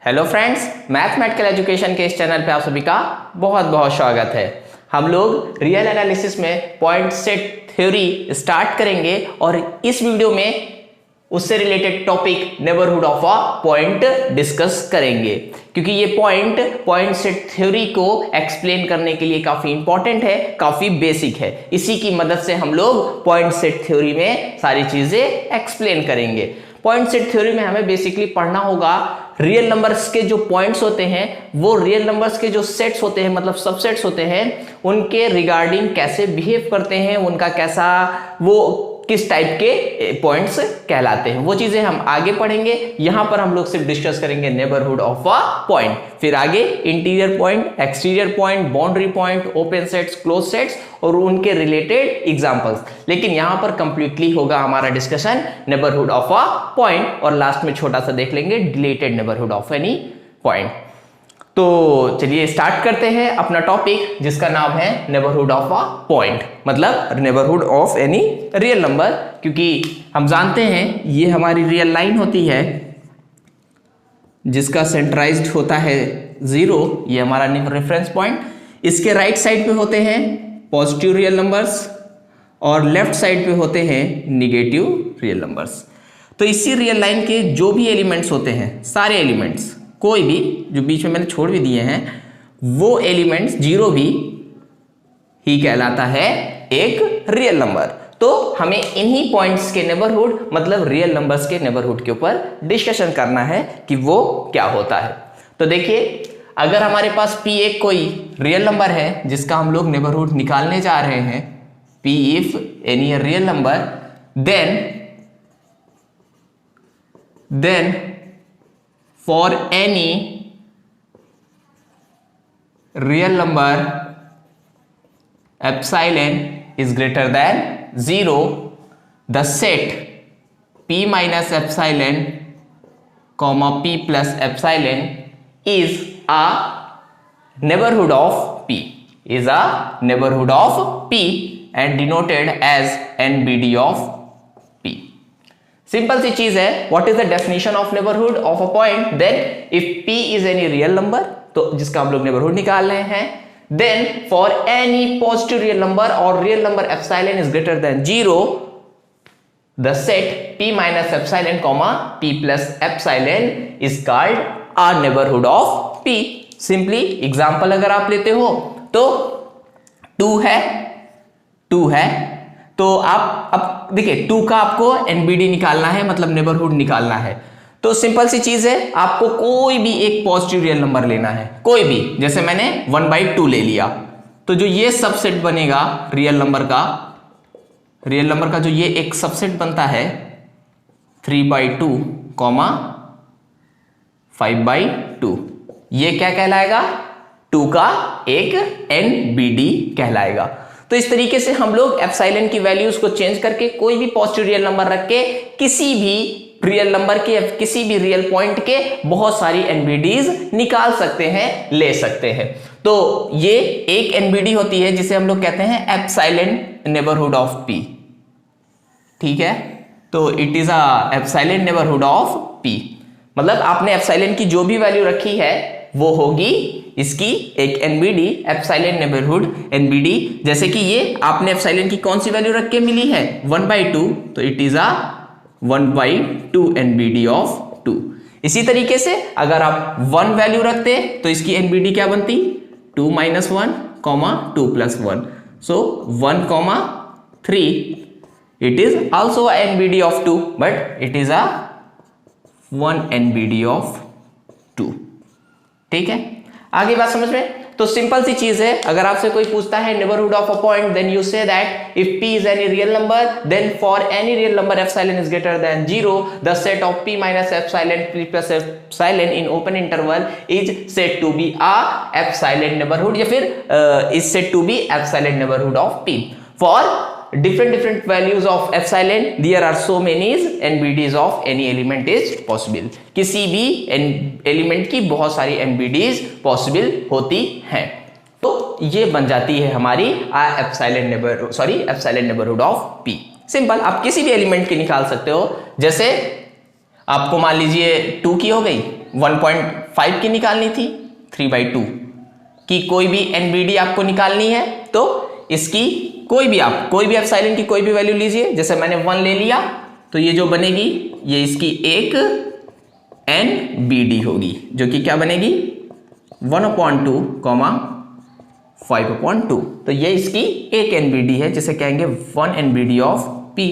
Hello friends, mathematical education के इस channel पे आप सभी का बहुत बहुत स्वागत है। हम लोग रियल एनालिसिस में पॉइंट सेट थ्योरी स्टार्ट करेंगे और इस वीडियो में उससे related topic neighbourhood of a point discuss करेंगे, क्योंकि ये पॉइंट सेट थ्योरी को एक्सप्लेन करने के लिए काफी इंपॉर्टेंट है, काफी बेसिक है। इसी की मदद से हम लोग पॉइंट सेट थ्योरी में सारी चीजें एक्सप्लेन करेंगे। पॉइंट सेट थ्योरी में हमें बेसिकली पढ़ना होगा रियल नंबर्स के जो पॉइंट्स होते हैं वो रियल नंबर्स के जो सेट्स होते हैं, मतलब सबसेट्स होते हैं, उनके रिगार्डिंग कैसे बिहेव करते हैं, उनका कैसा वो किस टाइप के पॉइंट्स कहलाते हैं, वो चीजें हम आगे पढ़ेंगे। यहां पर हम लोग सिर्फ डिस्कस करेंगे नेबरहुड ऑफ अ पॉइंट, फिर आगे interior point, exterior point, boundary point, open sets, close sets और उनके रिलेटेड एग्जांपल्स। लेकिन यहां पर कंप्लीटली होगा हमारा discussion neighbourhood of a point और लास्ट में छोटा सा देख लेंगे deleted neighbourhood of any point. तो चलिए स्टार्ट करते हैं अपना टॉपिक, जिसका नाम है नेबरहुड ऑफ अ पॉइंट, मतलब neighbourhood of any real number. क्योंकि हम जानते हैं ये हमारी रियल लाइन होती है जिसका सेंट्राइज्ड होता है 0, ये हमारा रेफरेंस पॉइंट। इसके राइट साइड पे होते हैं पॉजिटिव रियल नंबर्स और लेफ्ट साइड पे होते हैं निगेटिव रियल नंबर्स। तो इसी रियल लाइन के जो भी एलिमेंट्स होते हैं, सारे एलिमेंट्स, कोई भी जो बीच में मैंने छोड़ भी दिए हैं, वो एलिमेंट्स 0 भी ही कहलाता है एक रियल नंबर। तो हमें इन्हीं पॉइंट्स के नेबरहुड, मतलब रियल नंबर्स के नेबरहुड के ऊपर डिस्कशन करना है कि वो क्या होता है। तो देखिए, अगर हमारे पास P एक कोई रियल नंबर है जिसका हम लोग नेबरहुड निकालने जा रहे हैं, P if any real number, then for any real number epsilon is greater than 0, the set p minus epsilon comma p plus epsilon is a neighborhood of p, is a neighborhood of p and denoted as NBD of p. Simple सी चीज है। What is the definition of neighbourhood of a point? Then if p is any real number, तो जिसका हम लोग neighbourhood निकाल रहे हैं, then for any positive real number और real number epsilon is greater than 0, the set p minus epsilon comma p plus epsilon is called a neighbourhood of p। Simply example अगर आप लेते हो तो 2 है तो आप अब देखिए 2 का आपको NBD निकालना है, मतलब नेबरहुड निकालना है। तो सिंपल सी चीज है, आपको कोई भी एक पॉजिटिव रियल नंबर लेना है, कोई भी। जैसे मैंने 1/2 ले लिया, तो जो ये सबसेट बनेगा रियल नंबर का जो ये एक सबसेट बनता है 3/2, 5/2, ये क्या कहलाएगा? 2 का एक NBD कहलाएगा। तो इस तरीके से हम लोग एप्सिलॉन की वैल्यूज को चेंज करके कोई भी पॉजिटिव रियल नंबर रख के किसी भी रियल नंबर के या किसी भी रियल पॉइंट के बहुत सारी NBDs निकाल सकते हैं, ले सकते हैं। तो ये एक NBD होती है जिसे हम लोग कहते हैं एप्सिलॉन नेबरहुड ऑफ P। ठीक है, तो it is a epsilon neighbourhood of P, मतलब आपने एप्सिलॉन की जो भी वैल्यू रखी है वो होगी इसकी एक NBD, एप्सिलॉन नेबरहुड NBD। जैसे कि ये आपने एप्सिलॉन की कौन सी वैल्यू रख के मिली है? 1/2, तो it is a 1/2 NBD of 2। इसी तरीके से अगर आप 1 वैल्यू रखते तो इसकी NBD क्या बनती? 2 - 1, 2 + 1, सो 1, 3, it is also a NBD of 2, but it is a 1 NBD of 2। ठीक है, आगे बात समझ में? तो सिंपल सी चीज है, अगर आपसे कोई पूछता है neighbourhood of a point, then you say that if p is any real number, then for any real number epsilon is greater than 0, the set of p minus epsilon p plus epsilon in open interval is said to be a epsilon neighbourhood, या फिर is said to be epsilon neighbourhood of p। For different values of epsilon there are so many NBDs of any element is possible। किसी भी element की बहुत सारी NBDs possible होती हैं। तो ये बन जाती है हमारी epsilon neighbourhood of P। Simple, आप किसी भी एलिमेंट की निकाल सकते हो। जैसे आपको मान लीजिए 2 की हो गई, 1.5 की निकालनी थी, 3/2 की कोई भी NBD आपको निकालनी है, तो इसकी कोई भी एप्सिलॉन की कोई भी वैल्यू लीजिए। जैसे मैंने 1 ले लिया तो ये जो बनेगी ये इसकी एक NBD होगी, जो कि क्या बनेगी 1/2, 5/2। तो ये इसकी एक NBD है, जिसे कहेंगे 1 NBD ऑफ P।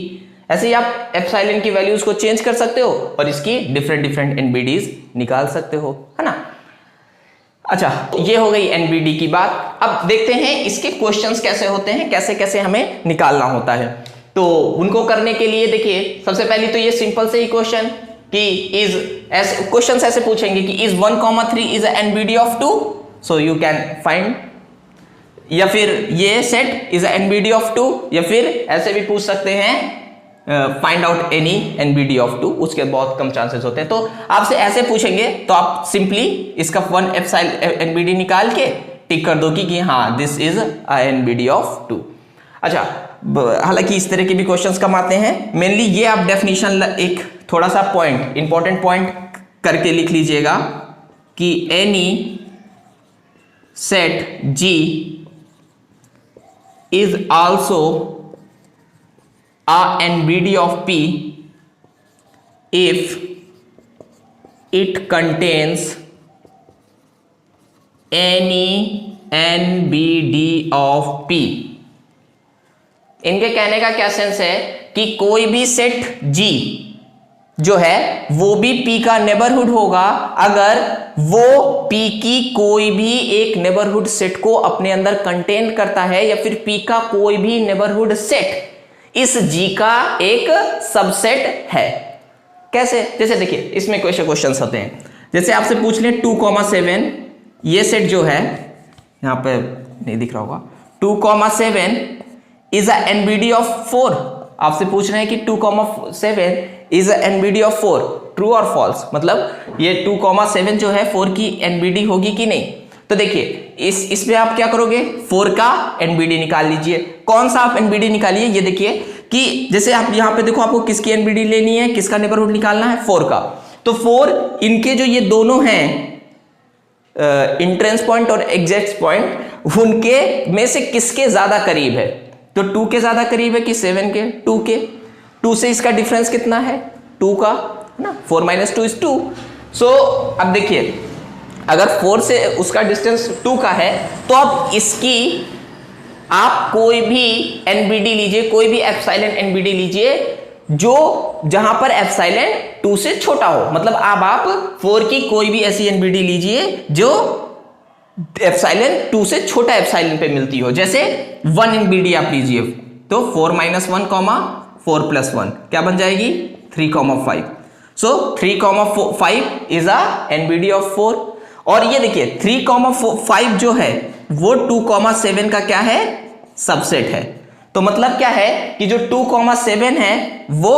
ऐसे ही आप एप्सिलॉन की वैल्यूज को चेंज कर सकते हो और इसकी डिफरेंट NBDs निकाल सकते हो, है ना। अच्छा, ये हो गई NBD की बात। अब देखते हैं इसके क्वेश्चंस कैसे होते हैं, कैसे कैसे हमें निकालना होता है। तो उनको करने के लिए देखिए, सबसे पहले तो ये सिंपल से ही क्वेश्चन कि क्वेश्चंस ऐसे पूछेंगे कि is 1,3 is a NBD of 2, so you can find, या फिर ये set is a NBD of 2, या फिर ऐसे भी पूछ सकते हैं find out any NBD of 2, उसके बहुत कम चांसेस होते हैं। तो आपसे ऐसे पूछेंगे तो आप सिंपली इसका 1 NBD निकाल के टिक कर दो कि हाँ this is a NBD of 2। अच्छा, हालांकि इस तरह के भी क्वेश्चंस कम आते हैं। मेनली ये आप डेफिनेशन एक थोड़ा सा पॉइंट, इंपॉर्टेंट पॉइंट करके लिख लीजिएगा कि any set G is also a NBD of P if it contains any NBD of P। इनके कहने का क्या सेंस है कि कोई भी सेट G जो है वो भी P का नेबरहुड होगा अगर वो P की कोई भी एक नेबरहुड सेट को अपने अंदर कंटेन करता है, या फिर P का कोई भी नेबरहुड सेट इस G का एक सबसेट है। कैसे? जैसे देखिए इसमें क्वेश्चंस होते हैं, जैसे आपसे पूछ ले 2,7, ये सेट जो है यहां पे नहीं दिख रहा होगा, 2,7 इज अ NBD ऑफ 4। आपसे पूछ रहे हैं कि 2,7 is a NBD of 4, true और फॉल्स, मतलब ये 2,7 जो है 4 की NBD होगी कि नहीं। तो देखिए इसमें आप क्या करोगे, 4 का NBD निकाल लीजिए। कौन सा आप NBD निकालिए, ये देखिए कि जैसे आप यहां पे देखो आपको किसकी NBD लेनी है, किसका नेबरहुड निकालना है, 4 का। तो 4 इनके जो ये दोनों हैं इंट्रेंस पॉइंट और एग्जैक्ट पॉइंट, उनके में से किसके ज्यादा करीब है, तो 2 के ज्यादा करीब है कि 7 के, 2 के। 2 से इसका डिफरेंस कितना है, 2 का, ना 4 - 2 is 2। सो अब देखिए अगर 4 से उसका डिस्टेंस 2 का है, तो अब इसकी आप कोई भी NBD लीजिए, कोई भी एप्सिलॉन NBD लीजिए जो जहां पर एप्सिलॉन 2 से छोटा हो। मतलब अब आप 4 की कोई भी ऐसी NBD लीजिए जो एप्सिलॉन 2 से छोटा एप्सिलॉन पे मिलती हो। जैसे 1 NBD आप लीजिए, तो 4 - 1, 4 + 1 क्या बन जाएगी, 3,5। सो 3,5 इज अ NBD ऑफ 4। और ये देखिए 3,5 जो है वो 2,7 का क्या है, सबसेट है। तो मतलब क्या है कि जो 2,7 है वो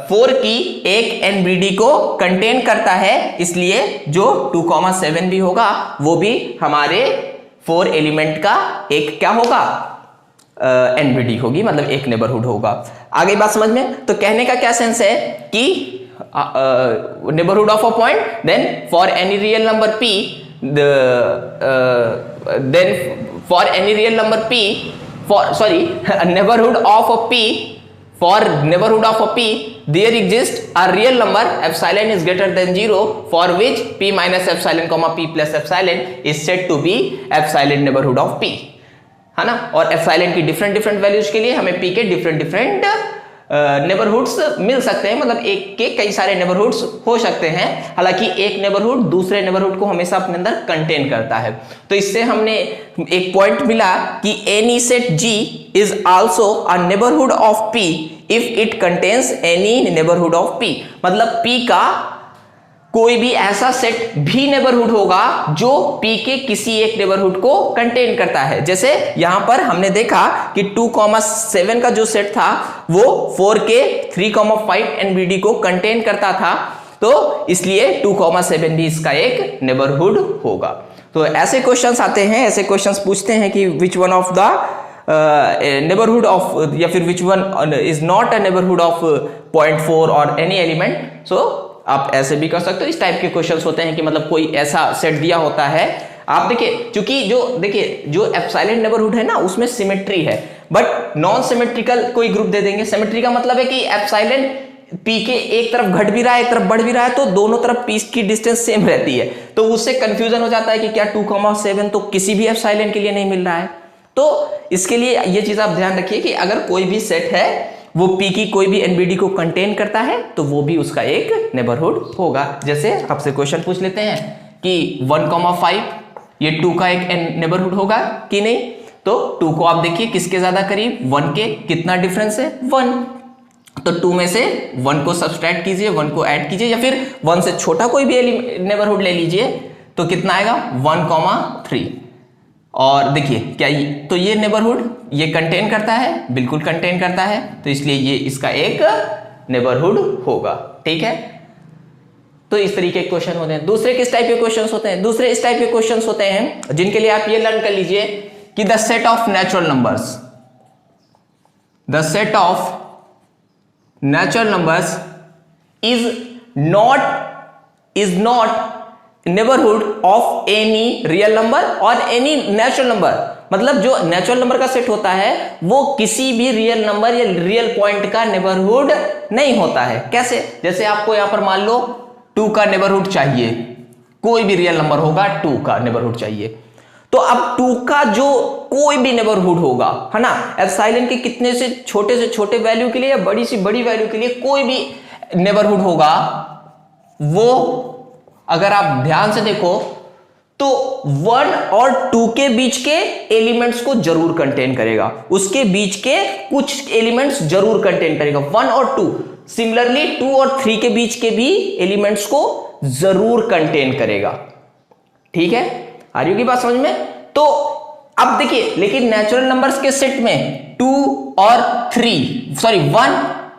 4 की एक NBD को कंटेन करता है, इसलिए जो 2,7 भी होगा वो भी हमारे 4 एलिमेंट का एक क्या होगा, NBD होगी, मतलब एक नेबरहुड होगा। आगे बात समझ में। तो कहने का क्या सेंस है कि neighborhood of a point, then for any real number P, then for any real number P, a neighborhood of a P, for neighborhood of a P there exists a real number epsilon is greater than 0 for which P minus epsilon comma P plus epsilon is said to be epsilon neighborhood of P, है ना। और epsilon की different values के लिए हमें P के different neighbourhoods मिल सकते हैं, मतलब एक के कई सारे नेबरहुड्स हो सकते हैं। हालांकि एक नेबरहुड दूसरे नेबरहुड को हमेशा अपने अंदर कंटेन करता है। तो इससे हमने एक पॉइंट मिला कि any set G is also a neighbourhood of P if it contains any neighbourhood of P। मतलब P का कोई भी ऐसा सेट भी नेबरहुड होगा जो P के किसी एक नेबरहुड को कंटेन करता है। जैसे यहां पर हमने देखा कि 2,7 का जो सेट था वो 4 के 3,5 NBD को कंटेन करता था, तो इसलिए 2,7 भी इसका एक नेबरहुड होगा। तो ऐसे क्वेश्चंस आते हैं, ऐसे क्वेश्चंस पूछते हैं कि which one of the neighbourhood of, या फिर which one is not a neighbourhood of 0.4 और एनी एलिमेंट। सो आप ऐसे भी कर सकते हो। इस टाइप के क्वेश्चंस होते हैं कि मतलब कोई ऐसा सेट दिया होता है, आप देखिए क्योंकि जो एप्सिलॉन नेबरहुड है ना उसमें सिमेट्री है, बट नॉन सिमेट्रिकल कोई ग्रुप दे देंगे। सिमेट्री का मतलब है कि एप्सिलॉन पी के एक तरफ घट भी रहा है एक तरफ बढ़ भी रहा है, तो दोनों तरफ पी की डिस्टेंस सेम रहती है, तो उससे कंफ्यूजन हो जाता है कि क्या 2,7 तो किसी भी एप्सिलॉन के लिए नहीं मिल रहा है। तो इसके लिए ये चीज आप ध्यान रखिए कि अगर कोई भी सेट है वो पी की कोई भी एनबीडी को कंटेन करता है तो वो भी उसका एक नेबरहुड होगा। जैसे आपसे क्वेश्चन पूछ लेते हैं कि 1,5 ये 2 का एक नेबरहुड होगा कि नहीं, तो 2 को आप देखिए किसके ज्यादा करीब, 1 के, कितना डिफरेंस है 1, तो 2 में से 1 को सब्सट्रैक्ट कीजिए, 1 को ऐड कीजिए, या फिर 1 से छोटा कोई भी नेबरहुड ले लीजिए, तो कितना आएगा 1,3। और देखिए क्या तो ये नेबरहुड ये कंटेन करता है, बिल्कुल कंटेन करता है, तो इसलिए ये इसका एक नेबरहुड होगा। ठीक है, तो इस तरीके के क्वेश्चन होते हैं। दूसरे किस टाइप के क्वेश्चंस होते हैं? दूसरे इस टाइप के क्वेश्चंस होते हैं जिनके लिए आप ये लर्न कर लीजिए कि the set of natural numbers, the set of natural numbers is not neighborhood of any real number or any natural number। मतलब जो नेचुरल नंबर का सेट होता है वो किसी भी रियल नंबर या रियल पॉइंट का नेबरहुड नहीं होता है। कैसे? जैसे आपको यहां पर मान लो 2 का नेबरहुड चाहिए, कोई भी रियल नंबर होगा 2 का नेबरहुड चाहिए, तो अब 2 का जो कोई भी नेबरहुड होगा, है ना, एप्सिलॉन के कितने से छोटे वैल्यू के लिए या बड़ी सी बड़ी वैल्यू के लिए कोई भी नेबरहुड होगा, वो अगर आप ध्यान से देखो तो 1 और 2 के बीच के एलिमेंट्स को जरूर कंटेन करेगा, उसके बीच के कुछ एलिमेंट्स जरूर कंटेन करेगा 1 और 2। सिमिलरली 2 और 3 के बीच के भी एलिमेंट्स को जरूर कंटेन करेगा। ठीक है, आ रही होगी बात समझ में? तो अब देखिए, लेकिन नेचुरल नंबर्स के सेट में 2 और 1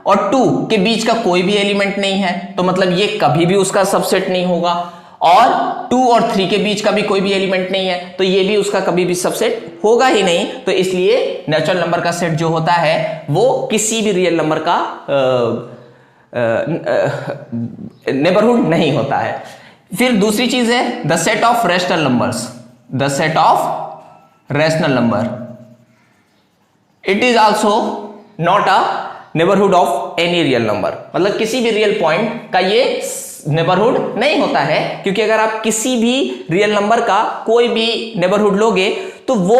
और 2 के बीच का कोई भी एलिमेंट नहीं है, तो मतलब ये कभी भी उसका सबसेट नहीं होगा, और 2 और 3 के बीच का भी कोई भी एलिमेंट नहीं है, तो ये भी उसका कभी भी सबसेट होगा ही नहीं। तो इसलिए नेचुरल नंबर का सेट जो होता है वो किसी भी रियल नंबर का नेबरहुड नहीं होता है। फिर दूसरी चीज है the set of rational numbers, the set of rational number, it is also not a neighbourhood of any real number. मतलब किसी भी रियल पॉइंट का ये नेबरहुड नहीं होता है, क्योंकि अगर आप किसी भी रियल नंबर का कोई भी नेबरहुड लोगे तो वो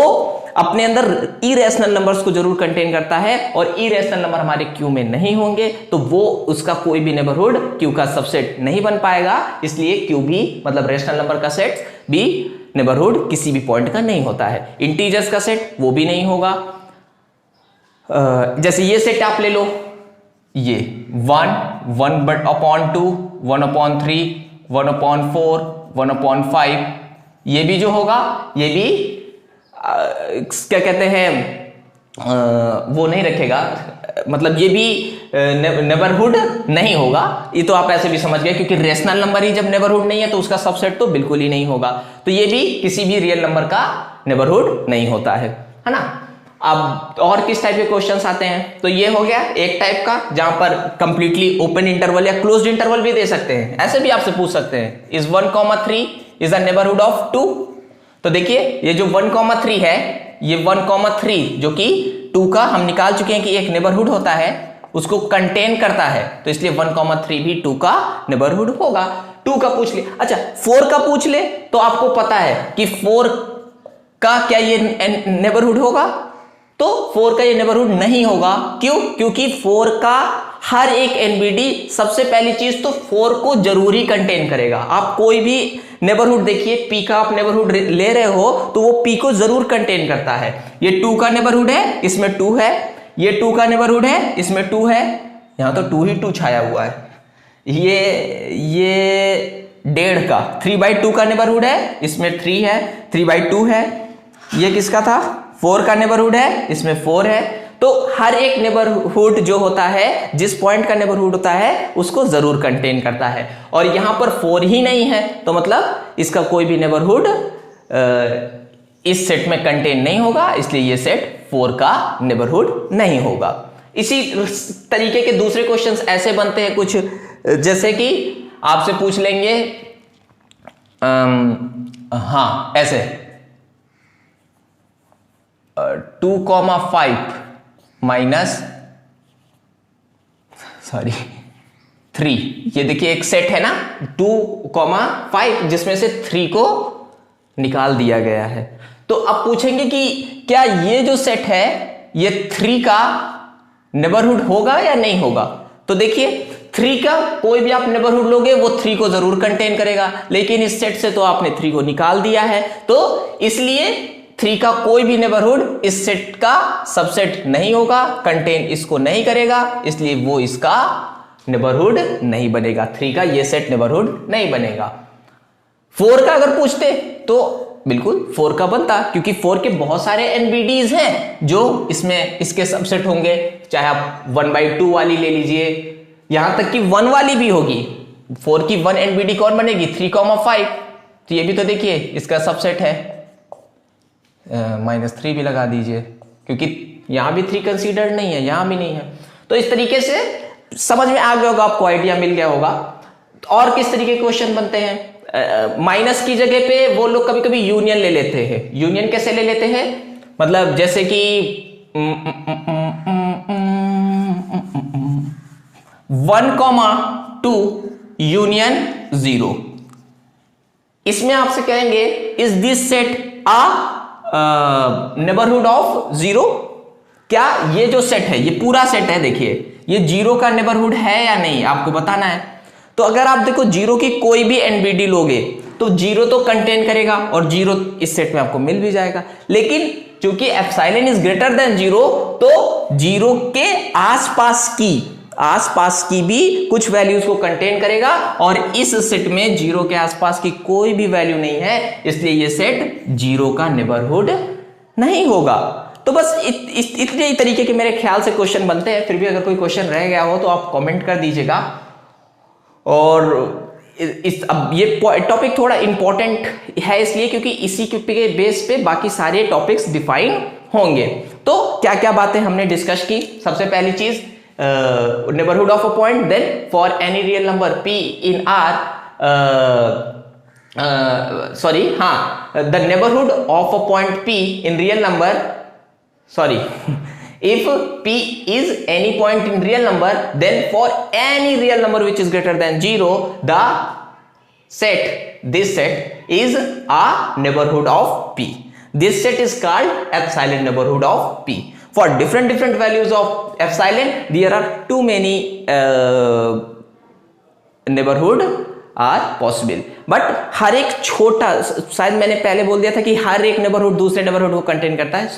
अपने अंदर इरेशनल नंबर्स को जरूर कंटेन करता है, और इरेशनल नंबर हमारे क्यू में नहीं होंगे तो वो उसका कोई भी नेबरहुड क्यू का सबसेट नहीं बन पाएगा। इसलिए क्यू भी मतलब रेशनल नंबर का सेट भी नेबरहुड किसी भी पॉइंट का नहीं होता है। इंटीजर्स का सेट वो भी नहीं होगा। जैसे ये सेट आप ले लो, ये 1/2, 1/3, 1/4, 1/5, ये भी जो होगा ये भी क्या कहते हैं वो नहीं रखेगा, मतलब ये भी नेबरहुड नहीं होगा। ये तो आप ऐसे भी समझ गए, क्योंकि रेशनल नंबर ही जब नेबरहुड नहीं है तो उसका सबसेट तो बिल्कुल ही नहीं होगा, तो ये भी किसी भी रियल नंबर का नेबरहुड नहीं होता है ना। अब और किस टाइप के क्वेश्चंस आते हैं? तो ये हो गया एक टाइप का जहां पर कंप्लीटली ओपन इंटरवल या क्लोज्ड इंटरवल भी दे सकते हैं, ऐसे भी आपसे पूछ सकते हैं is 1,3 is a neighbourhood of 2। तो देखिए ये जो 1,3 है, ये 1,3 जो कि 2 का हम निकाल चुके हैं कि एक नेबरहुड होता है, उसको कंटेन करता है, तो इसलिए 1,3 भी 2 का नेबरहुड होगा। 2 का पूछ ले, अच्छा 4 का पूछ ले तो आपको पता है कि 4 का क्या ये नेबरहुड होगा? तो 4 का ये नेबरहुड नहीं होगा। क्यों? क्योंकि 4 का हर एक एनबीडी सबसे पहली चीज तो 4 को जरूरी कंटेन करेगा। आप कोई भी नेबरहुड देखिए, पी का आप नेबरहुड ले रहे हो तो वो पी को जरूर कंटेन करता है। ये 2 का नेबरहुड है, इसमें 2 है, ये 2 का नेबरहुड है, इसमें 2 है, यहां तो 2 ही 2 छाया हुआ है। ये 1.5 का 3/2 का नेबरहुड है, इसमें 3 है, 3/2 है। ये किसका था? 4 का नेबरहुड है, इसमें 4 है। तो हर एक नेबरहुड जो होता है, जिस पॉइंट का नेबरहुड होता है उसको जरूर कंटेन करता है, और यहां पर 4 ही नहीं है तो मतलब इसका कोई भी नेबरहुड इस सेट में कंटेन नहीं होगा, इसलिए ये सेट 4 का नेबरहुड नहीं होगा। इसी तरीके के दूसरे क्वेश्चंस ऐसे बनते हैं कुछ, जैसे कि आपसे पूछ लेंगे हाँ ऐसे 2,5 माइनस 3, ये देखिए एक सेट है ना 2,5 जिसमें से 3 को निकाल दिया गया है। तो अब पूछेंगे कि क्या ये जो सेट है ये 3 का नेबरहुड होगा या नहीं होगा। तो देखिए 3 का कोई भी आप नेबरहुड लोगे वो 3 को जरूर कंटेन करेगा, लेकिन इस सेट से तो आपने 3 को निकाल दिया है, तो इसलिए 3 का कोई भी नेबरहुड इस सेट का सबसेट नहीं होगा, कंटेन इसको नहीं करेगा, इसलिए वो इसका नेबरहुड नहीं बनेगा। 3 का ये सेट नेबरहुड नहीं बनेगा। 4 का अगर पूछते तो बिल्कुल 4 का बनता, क्योंकि 4 के बहुत सारे एनबीडीज हैं जो इसमें इसके सबसेट होंगे। चाहे आप 1/2 वाली ले लीजिए, यहां तक कि 1 वाली भी होगी। 4 की 1 एनबीडी कौन बनेगी 3,5, तो ये भी तो देखिए इसका सबसेट है। -3 भी लगा दीजिए, क्योंकि यहां भी 3 कंसीडर्ड नहीं है, यहां भी नहीं है। तो इस तरीके से समझ में आ गया होगा, आपको आइडिया मिल गया होगा। और किस तरीके के क्वेश्चन बनते हैं, माइनस की जगह पे वो लोग कभी कभी यूनियन ले लेते हैं। यूनियन कैसे ले लेते हैं, मतलब जैसे कि 1,2 यूनियन 0, इसमें आपसे कहेंगे is this set a neighbourhood of 0। क्या ये जो सेट है, ये पूरा सेट है, देखिए ये 0 का नेबरहुड है या नहीं, आपको बताना है। तो अगर आप देखो 0 की कोई भी एनबीडी लोगे तो 0 तो कंटेन करेगा और 0 इस सेट में आपको मिल भी जाएगा। लेकिन चूंकि एप्सिलॉन इज ग्रेटर देन 0, तो 0 के आसपास की भी कुछ वैल्यूज को कंटेन करेगा, और इस सेट में 0 के आसपास की कोई भी वैल्यू नहीं है, इसलिए ये सेट 0 का नेबरहुड नहीं होगा। तो बस इतने ही तरीके के मेरे ख्याल से क्वेश्चन बनते हैं। फिर भी अगर कोई क्वेश्चन रह गया हो तो आप कमेंट कर दीजिएगा। और अब ये टॉपिक थोड़ा इंपॉर्टेंट है इसलिए क्योंकि इसी के बेस पे बाकी सारे टॉपिक्स डिफाइन होंगे। तो क्या क्या बातें हमने डिस्कस की, सबसे पहली चीज neighbourhood of a point, then for any real number p in R, the neighborhood of a point p in real number, if p is any point in real number, then for any real number which is greater than 0, this set is a neighborhood of p. This set is called epsilon neighborhood of p. For different values of epsilon, there are too many neighborhood are possible. But हर एक छोटा, शायद मैंने पहले बोल दिया था कि हर एक नेबरहुड दूसरे नेबरहुड को कंटेन करता है,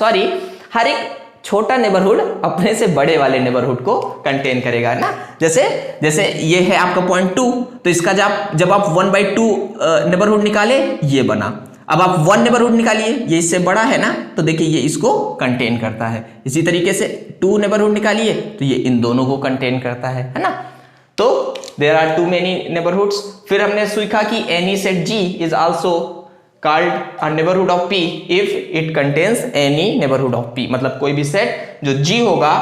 हर एक छोटा नेबरहुड अपने से बड़े वाले नेबरहुड को कंटेन करेगा ना। जैसे ये है आपका पॉइंट 2, तो इसका जब आप 1/2 नेबरहुड निकाले ये बना। अब आप 1 नेबरहुड निकालिए, ये इससे बड़ा है ना, तो देखिए ये इसको कंटेन करता है। इसी तरीके से 2 नेबरहुड निकालिए तो ये इन दोनों को कंटेन करता है ना। तो there are too many neighbourhoods. फिर हमने सीखा कि any set G is also called a neighbourhood of P if it contains any neighbourhood of P। मतलब कोई भी सेट जो G होगा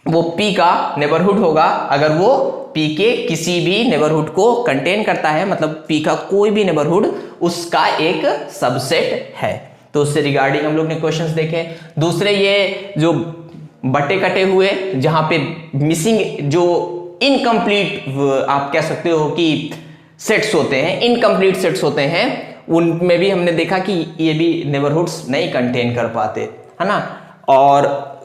वो P का नेबरहुड होगा अगर वो P के किसी भी नेबरहुड को कंटेन करता है, मतलब P का कोई भी नेबरहुड उसका एक सबसेट है। तो उससे रिगार्डिंग हम लोग ने क्वेश्चंस देखे। दूसरे ये जो बटे कटे हुए, जहां पे मिसिंग जो इनकम्प्लीट आप कह सकते हो कि सेट्स होते हैं, इनकम्प्लीट सेट्स होते हैं, उनमें भी हमने देखा कि ये भी नेबरहुड्स नहीं कंटेन कर पाते, है ना। और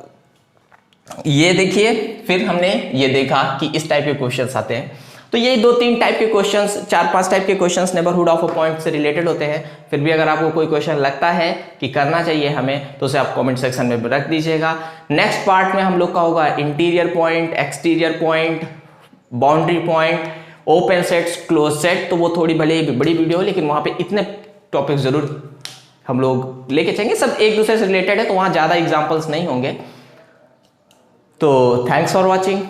ये देखिए फिर हमने ये देखा कि इस टाइप के क्वेश्चंस आते हैं। तो ये 2-3 टाइप के क्वेश्चंस, 4-5 टाइप के questions neighbourhood of a point से रिलेटेड होते हैं। फिर भी अगर आपको कोई क्वेश्चन लगता है कि करना चाहिए हमें, तो उसे आप कमेंट सेक्शन में रख दीजिएगा। नेक्स्ट पार्ट में हम लोग का होगा interior point, exterior point, boundary point, open sets, close set. तो वो थोड़ी भले बड़ी वीडियो है, लेकिन वहां पे इतने टॉपिक जरूर हम लोग लेके चलेंगे, सब एक दूसरे से रिलेटेड है, तो वहां ज्यादा एग्जाम्पल्स नहीं होंगे। तो थैंक्स फॉर वॉचिंग।